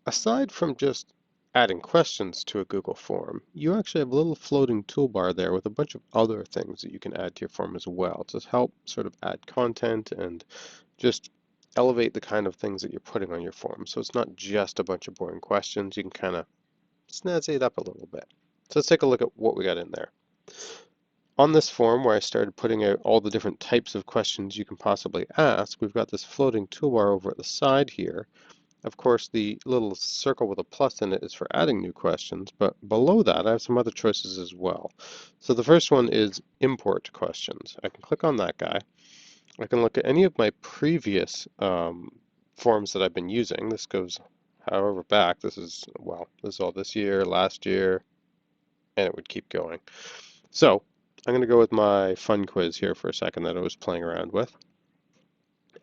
Aside from just adding questions to a Google form, you actually have a little floating toolbar there with a bunch of other things that you can add to your form as well to help sort of add content and just elevate the kind of things that you're putting on your form. So it's not just a bunch of boring questions. You can kind of snazzy it up a little bit. So let's take a look at what we got in there. On this form where I started putting out all the different types of questions you can possibly ask, we've got this floating toolbar over at the side here. Of course, the little circle with a plus in it is for adding new questions, but below that I have some other choices as well. So the first one is import questions. I can click on that guy. I can look at any of my previous forms that I've been using. This goes however back. This is, well, this is all this year, last year, and it would keep going. So I'm going to go with my fun quiz here for a second that I was playing around with.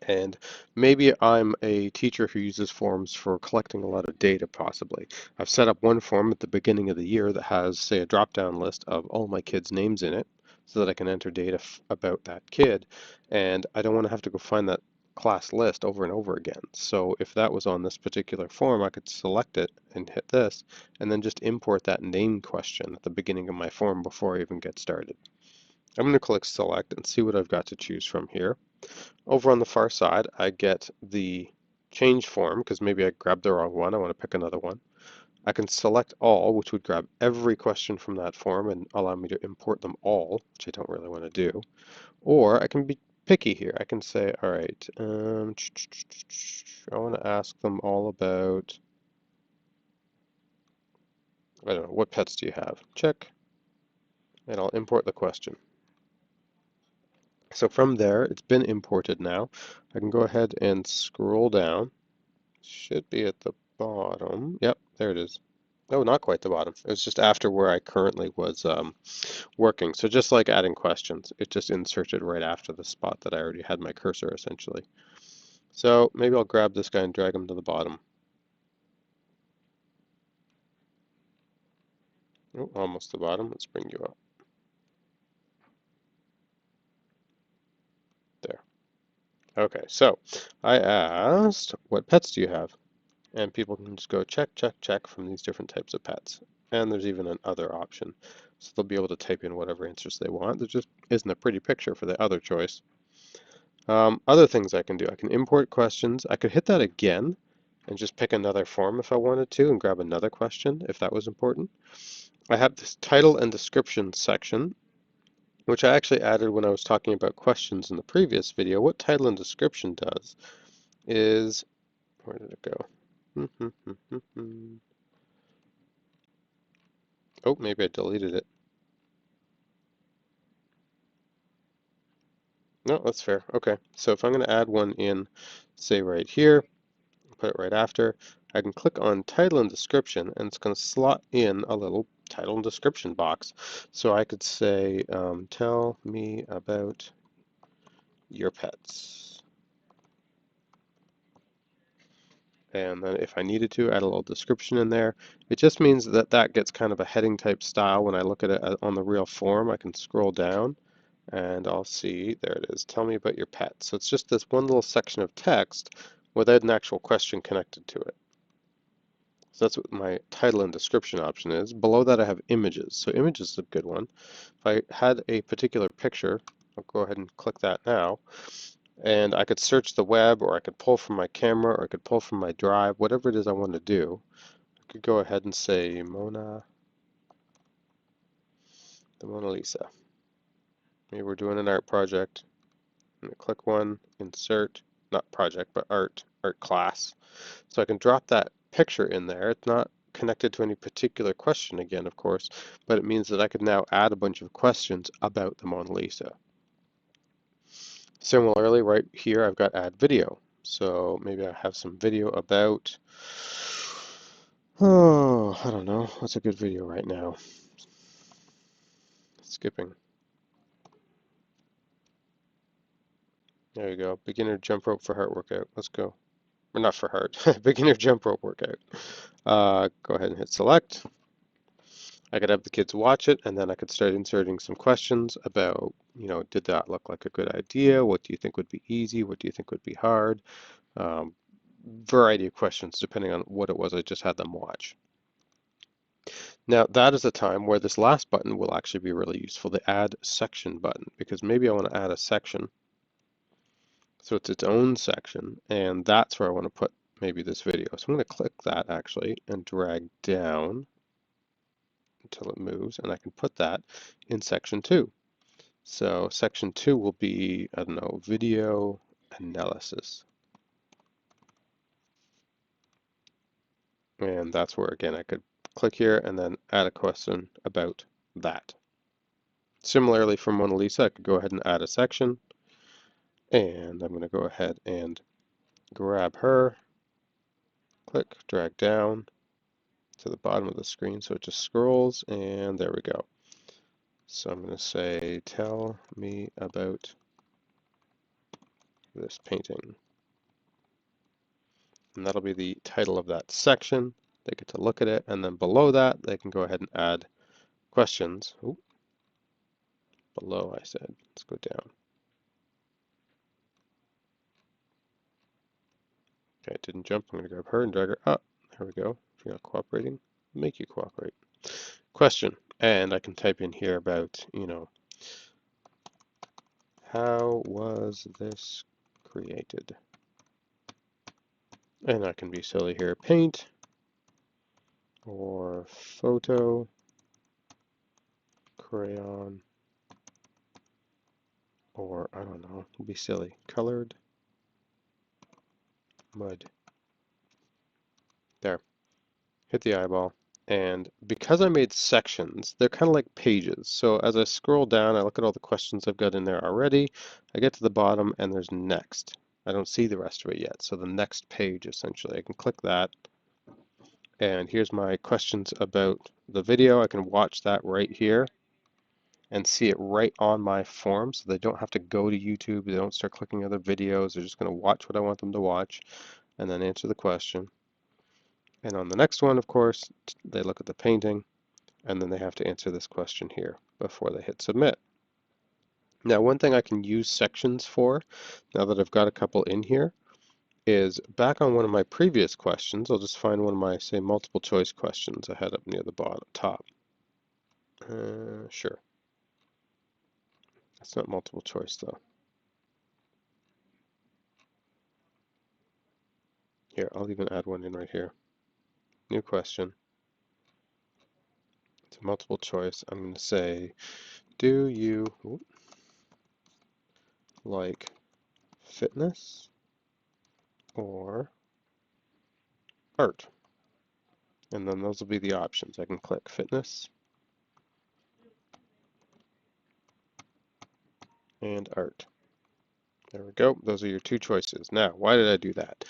And maybe I'm a teacher who uses forms for collecting a lot of data, possibly. I've set up one form at the beginning of the year that has, say, a drop-down list of all my kids' names in it so that I can enter data about that kid. And I don't want to have to go find that class list over and over again. So if that was on this particular form, I could select it and hit this, and then just import that name question at the beginning of my form before I even get started. I'm going to click select and see what I've got to choose from here. Over on the far side, I get the change form because maybe I grabbed the wrong one. I want to pick another one. I can select all, which would grab every question from that form and allow me to import them all, which I don't really want to do. Or I can be picky here. I can say, all right, I want to ask them all about, I don't know, what pets do you have? Check, and I'll import the question. So from there, it's been imported now. I can go ahead and scroll down. Should be at the bottom. Yep, there it is. Oh, not quite the bottom. It was just after where I currently was working. So just like adding questions, it just inserted right after the spot that I already had my cursor essentially. So maybe I'll grab this guy and drag him to the bottom. Oh, almost the bottom. Let's bring you up. There. Okay, so I asked, what pets do you have? And people can just go check, check, check from these different types of pets. And there's even an other option. So they'll be able to type in whatever answers they want. There just isn't a pretty picture for the other choice. Other things I can do, I can import questions. I could hit that again and just pick another form if I wanted to and grab another question if that was important. I have this title and description section, which I actually added when I was talking about questions in the previous video. What title and description does is, where did it go? Oh, maybe I deleted it. No, that's fair. Okay, so if I'm going to add one in, say right here, put it right after, I can click on title and description, and it's going to slot in a little title and description box. So I could say, tell me about your pets. And then if I needed to, add a little description in there. It just means that that gets kind of a heading type style when I look at it on the real form. I can scroll down and I'll see, there it is, tell me about your pet. So it's just this one little section of text without an actual question connected to it. So that's what my title and description option is. Below that I have images. So images is a good one. If I had a particular picture, I'll go ahead and click that now, and I could search the web, or I could pull from my camera, or I could pull from my drive, whatever it is I want to do. I could go ahead and say the Mona Lisa. Maybe we're doing an art project. I'm going to click one, insert, not project, but art class. So I can drop that picture in there. It's not connected to any particular question again, of course, but it means that I could now add a bunch of questions about the Mona Lisa. Similarly, right here, I've got add video. So maybe I have some video about, oh, I don't know. What's a good video right now? Skipping. There you go. Beginner jump rope for heart workout. Let's go. Or not for heart. Beginner jump rope workout. Go ahead and hit select. I could have the kids watch it, and then I could start inserting some questions about, did that look like a good idea? What do you think would be easy? What do you think would be hard? variety of questions depending on what it was I just had them watch. Now that is a time where this last button will actually be really useful, the add section button, because maybe I want to add a section. So it's its own section, and that's where I want to put maybe this video. So I'm going to click that actually and drag down until it moves, and I can put that in section 2. So section 2 will be, I don't know, video analysis. And that's where, again, I could click here and then add a question about that. Similarly for Mona Lisa, I could go ahead and add a section. And I'm going to go ahead and grab her, click, drag down to the bottom of the screen so it just scrolls, and there we go. So I'm going to say, tell me about this painting. And that'll be the title of that section. They get to look at it, and then below that, they can go ahead and add questions. Ooh, below, I said. Let's go down. Okay, it didn't jump. I'm going to grab her and drag her up. There we go. If you're not cooperating, make you cooperate. Question. And I can type in here about, how was this created? And I can be silly here. Paint or photo, crayon, or I don't know, be silly. Colored mud. There. Hit the eyeball. And because I made sections, they're kind of like pages. So as I scroll down, I look at all the questions I've got in there already. I get to the bottom and there's next. I don't see the rest of it yet. So the next page, essentially, I can click that. And here's my questions about the video. I can watch that right here and see it right on my form. So they don't have to go to YouTube. They don't start clicking other videos. They're just going to watch what I want them to watch and then answer the question. And on the next one, of course, they look at the painting, and then they have to answer this question here before they hit submit. Now, one thing I can use sections for, now that I've got a couple in here, is back on one of my previous questions, I'll just find one of my, say, multiple choice questions I had up near the bottom top. Sure. That's not multiple choice, though. Here, I'll even add one in right here. New question. It's a multiple choice. I'm going to say, do you like fitness or art? And then those will be the options. I can click fitness and art. There we go. Those are your two choices. Now, why did I do that?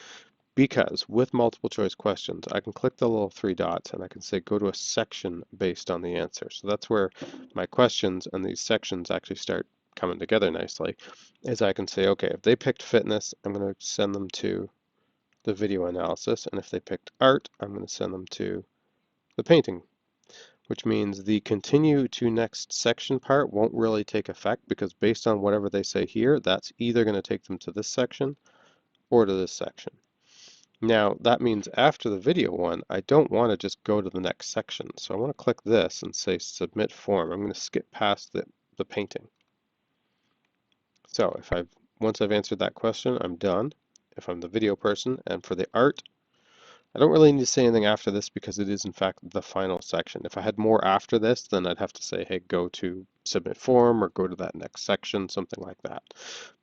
Because with multiple choice questions, I can click the little three dots and I can say go to a section based on the answer. So that's where my questions and these sections actually start coming together nicely. Is I can say, okay, if they picked fitness, I'm going to send them to the video analysis. And if they picked art, I'm going to send them to the painting, which means the continue to next section part won't really take effect because based on whatever they say here, that's either going to take them to this section or to this section. Now, that means after the video one, I don't want to just go to the next section. So I want to click this and say submit form. I'm going to skip past the painting. So once I've answered that question, I'm done. If I'm the video person, and for the art, I don't really need to say anything after this because it is in fact the final section. If I had more after this, then I'd have to say, hey, go to submit form or go to that next section, something like that.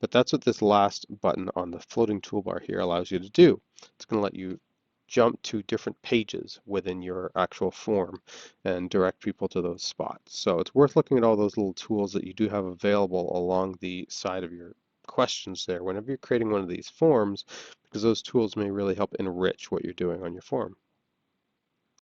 But that's what this last button on the floating toolbar here allows you to do. It's going to let you jump to different pages within your actual form and direct people to those spots. So it's worth looking at all those little tools that you do have available along the side of your questions there whenever you're creating one of these forms, because those tools may really help enrich what you're doing on your form.